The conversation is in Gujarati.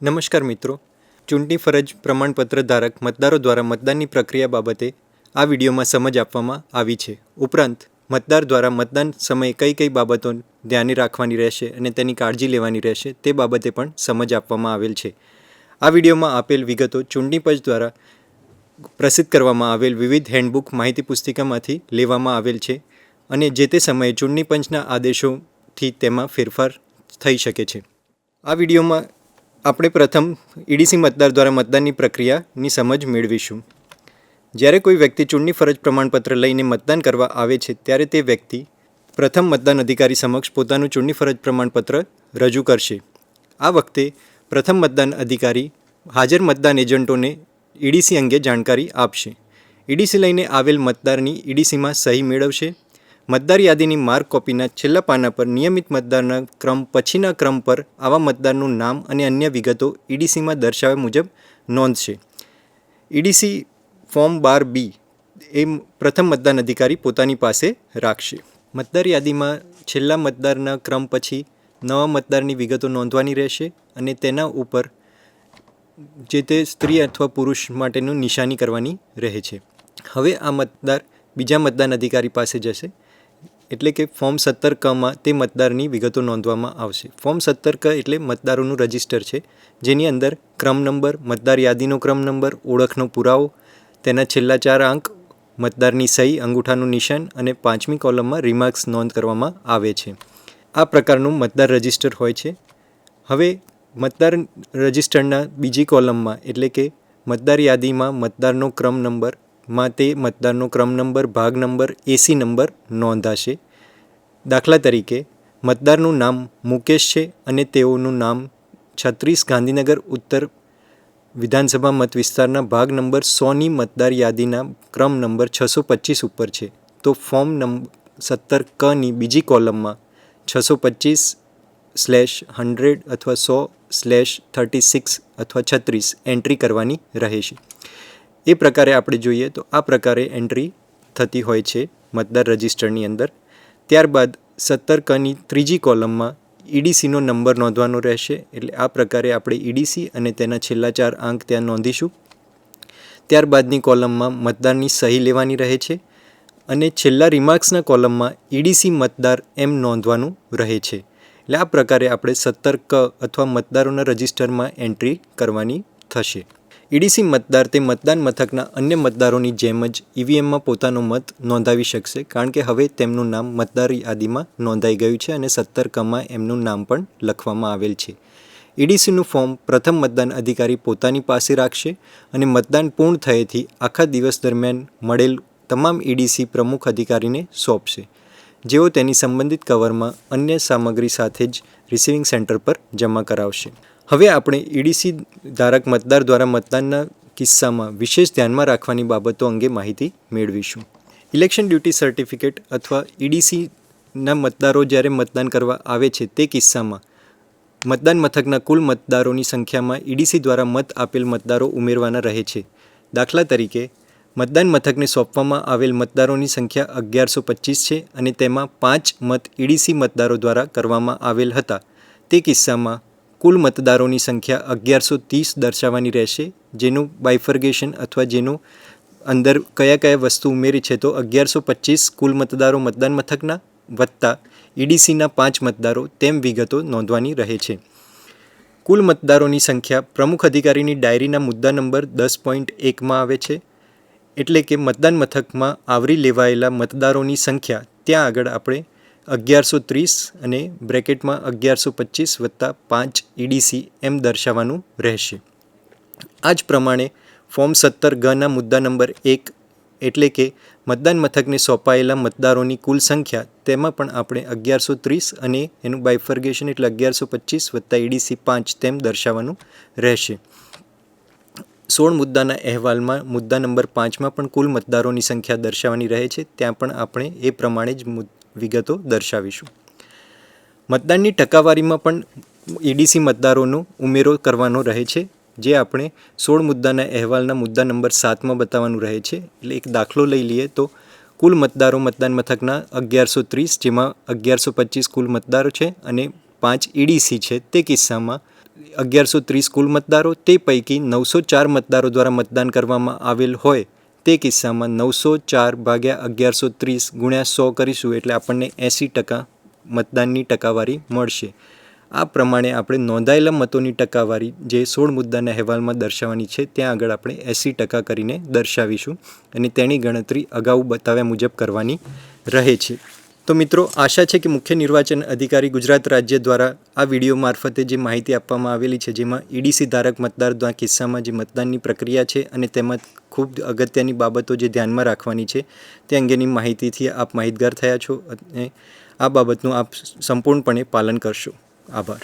નમસ્કાર મિત્રો, ચૂંટણી ફરજ પ્રમાણપત્ર ધારક મતદારો દ્વારા મતદાનની પ્રક્રિયા બાબતે આ વિડીયોમાં સમજ આપવામાં આવી છે. ઉપરાંત મતદાર દ્વારા મતદાન સમયે કઈ કઈ બાબતો ધ્યાને રાખવાની રહેશે અને તેની કાળજી લેવાની રહેશે તે બાબતે પણ સમજ આપવામાં આવેલ છે. આ વિડીયોમાં આપેલ વિગતો ચૂંટણી પંચ દ્વારા પ્રસિદ્ધ કરવામાં આવેલ વિવિધ હેન્ડબુક માહિતી પુસ્તિકામાંથી લેવામાં આવેલ છે અને જે તે સમયે ચૂંટણી પંચના આદેશોથી તેમાં ફેરફાર થઈ શકે છે. આ વિડીયોમાં આપણે પ્રથમ ઈડીસી મતદાર દ્વારા મતદાનની પ્રક્રિયાની સમજ મેળવીશું. જ્યારે કોઈ વ્યક્તિ ચૂંટણી ફરજ પ્રમાણપત્ર લઈને મતદાન કરવા આવે છે ત્યારે તે વ્યક્તિ પ્રથમ મતદાન અધિકારી સમક્ષ પોતાનું ચૂંટણી ફરજ પ્રમાણપત્ર રજૂ કરશે. આ વખતે પ્રથમ મતદાન અધિકારી હાજર મતદાન એજન્ટોને ઈડીસી અંગે જાણકારી આપશે. ઈડીસી લઈને આવેલ મતદારની ઈડીસીમાં સહી મેળવશે. મતદાર યાદીની માર્ક કોપીના છેલ્લા પાના પર નિયમિત મતદારના ક્રમ પછીના ક્રમ પર આવા મતદારનું નામ અને અન્ય વિગતો ઈડીસીમાં દર્શાવ્યા મુજબ નોંધશે. ઈડીસી ફોર્મ 12B એ પ્રથમ મતદાન અધિકારી પોતાની પાસે રાખશે. મતદાર યાદીમાં છેલ્લા મતદારના ક્રમ પછી નવા મતદારની વિગતો નોંધવાની રહેશે અને તેના ઉપર જે તે સ્ત્રી અથવા પુરુષ માટેનું નિશાની કરવાની રહે છે. હવે આ મતદાર બીજા મતદાન અધિકારી પાસે જશે, એટલે કે ફોર્મ 17Kમાં તે મતદારની વિગતો નોંધવામાં આવશે. ફોર્મ 17K એટલે મતદારોનું રજિસ્ટર છે, જેની અંદર ક્રમ નંબર, મતદાર યાદીનો ક્રમ નંબર, ઓળખનો પુરાવો, તેના છેલ્લા 4 અંક, મતદારની સહી, અંગૂઠાનું નિશાન અને 5મી કોલમમાં રિમાર્ક્સ નોંધ કરવામાં આવે છે. આ પ્રકારનું મતદાર રજિસ્ટર હોય છે. હવે મતદાર રજિસ્ટરના બીજી કોલમમાં એટલે કે મતદાર યાદીમાં મતદારનો ક્રમ નંબર માં તે મતદારનો ક્રમ નંબર, ભાગ નંબર, એસી નંબર નોંધાશે. દાખલા તરીકે મતદારનું નામ મુકેશ છે અને તેઓનું નામ 36 ગાંધીનગર ઉત્તર વિધાનસભા મત વિસ્તારના ભાગ નંબર 100ની મતદાર યાદીના ક્રમ નંબર 625 ઉપર છે, તો ફોર્મ 17Kની બીજી કોલમમાં 625/100 અથવા 100/36 અથવા 36 એન્ટ્રી કરવાની રહેશે. એ પ્રકારે આપણે જોઈએ તો આ પ્રકારે એન્ટ્રી થતી હોય છે મતદાર રજિસ્ટરની અંદર. ત્યારબાદ 17Kની ત્રીજી કોલમમાં ઈડીસીનો નંબર નોંધવાનો રહેશે. એટલે આ પ્રકારે આપણે ઈડીસી અને તેના છેલ્લા 4 અંક ત્યાં નોંધીશું. ત્યારબાદની કોલમમાં મતદારની સહી લેવાની રહે છે અને છેલ્લા રિમાર્ક્સના કોલમમાં ઈડીસી મતદાર એમ નોંધવાનું રહે છે. એટલે આ પ્રકારે આપણે 17K અથવા મતદારોના રજિસ્ટરમાં એન્ટ્રી કરવાની થશે. ઈડીસી મતદાર તે મતદાન મથકના અન્ય મતદારોની જેમ જ ઈવીએમમાં પોતાનો મત નોંધાવી શકશે, કારણ કે હવે તેમનું નામ મતદાર યાદીમાં નોંધાઈ ગયું છે અને 17Kમાં એમનું નામ પણ લખવામાં આવેલ છે. ઈડીસીનું ફોર્મ પ્રથમ મતદાન અધિકારી પોતાની પાસે રાખશે અને મતદાન પૂર્ણ થયેથી આખા દિવસ દરમિયાન મળેલ તમામ ઈડીસી પ્રમુખ અધિકારીને સોંપશે, જેઓ તેની સંબંધિત કવરમાં અન્ય સામગ્રી સાથે જ રિસીવિંગ સેન્ટર પર જમા કરાવશે. હવે આપણે ઈડીસી ધારક મતદાર દ્વારા મતદાનના કિસ્સામાં વિશેષ ધ્યાનમાં રાખવાની બાબતો અંગે માહિતી મેળવીશું. ઇલેક્શન ડ્યુટી સર્ટિફિકેટ અથવા ઈડીસીના મતદારો જ્યારે મતદાન કરવા આવે છે તે કિસ્સામાં મતદાન મથકના કુલ મતદારોની સંખ્યામાં ઈડીસી દ્વારા મત આપેલ મતદારો ઉમેરવાના રહે છે. દાખલા તરીકે મતદાન મથકને સોંપવામાં આવેલ મતદારોની સંખ્યા 1125 છે અને તેમાં 5 મત ઈડીસી મતદારો દ્વારા કરવામાં આવેલ હતા. તે કિસ્સામાં કુલ મતદારોની સંખ્યા 1130 દર્શાવવાની રહેશે, જેનું બાયફર્ગેશન અથવા જેનું અંદર કયા કયા વસ્તુ ઉમેરી છે તો 1125 કુલ મતદારો મતદાન મથકના વત્તા ઈડીસીના 5 મતદારો તેમ વિગતો નોંધવાની રહે છે. કુલ મતદારોની સંખ્યા પ્રમુખ અધિકારીની ડાયરીના મુદ્દા નંબર 10.1માં આવે છે. એટલે કે મતદાન મથકમાં આવરી લેવાયેલા મતદારોની સંખ્યા ત્યાં આગળ આપણે 1130 અને બ્રેકેટમાં 1125 વત્તા 5 ઈડીસી એમ દર્શાવવાનું રહેશે. આ જ પ્રમાણે ફોર્મ 17Gના મુદ્દા નંબર 1 એટલે કે મતદાન મથકને સોંપાયેલા મતદારોની કુલ સંખ્યા, તેમાં પણ આપણે 1130 અને એનું બાયફર્ગેશન એટલે 1125 વત્તા ઈડીસી 5 તેમ દર્શાવવાનું રહેશે. 16 મુદ્દાના અહેવાલમાં મુદ્દા નંબર 5માં પણ કુલ મતદારોની સંખ્યા દર્શાવવાની રહે છે. ત્યાં પણ આપણે એ પ્રમાણે જ વિગતો દર્શાવીશું. મતદાનની ટકાવારીમાં પણ ઈડીસી મતદારોનો ઉમેરો કરવાનો રહે છે, જે આપણે 16 મુદ્દાના અહેવાલના મુદ્દા નંબર 7માં બતાવવાનું રહે છે. એટલે એક દાખલો લઈ લઈએ તો કુલ મતદારો મતદાન મથકના 1130, જેમાં 1125 કુલ મતદારો છે અને 5 ઈડીસી છે. તે કિસ્સામાં 1130 કુલ મતદારો, તે પૈકી 904 મતદારો દ્વારા મતદાન કરવામાં આવેલ હોય તે કિસ્સામાં 904 ભાગ્યા 1130 ગુણ્યા 100 કરીશું એટલે આપણને 80% મતદાનની ટકાવારી મળશે. આ પ્રમાણે આપણે નોંધાયેલા મતોની ટકાવારી જે 16 મુદ્દાના અહેવાલમાં દર્શાવવાની છે ત્યાં આગળ આપણે 80% કરીને દર્શાવીશું અને તેની ગણતરી અગાઉ બતાવ્યા મુજબ કરવાની રહે છે. તો મિત્રો, આશા છે કે મુખ્ય નિર્વાચન અધિકારી ગુજરાત રાજ્ય દ્વારા આ વિડીયો મારફતે જે માહિતી આપવામાં આવેલી છે, જેમાં EDC ધારક મતદારના કિસ્સામાં જે મતદાનની પ્રક્રિયા છે અને તેમાં ખૂબ અગત્યની બાબતો જે ધ્યાનમાં રાખવાની છે તે અંગેની માહિતીથી આપ માહિતગાર થયા છો અને આ બાબતનું આપ સંપૂર્ણપણે પાલન કરશો. આભાર.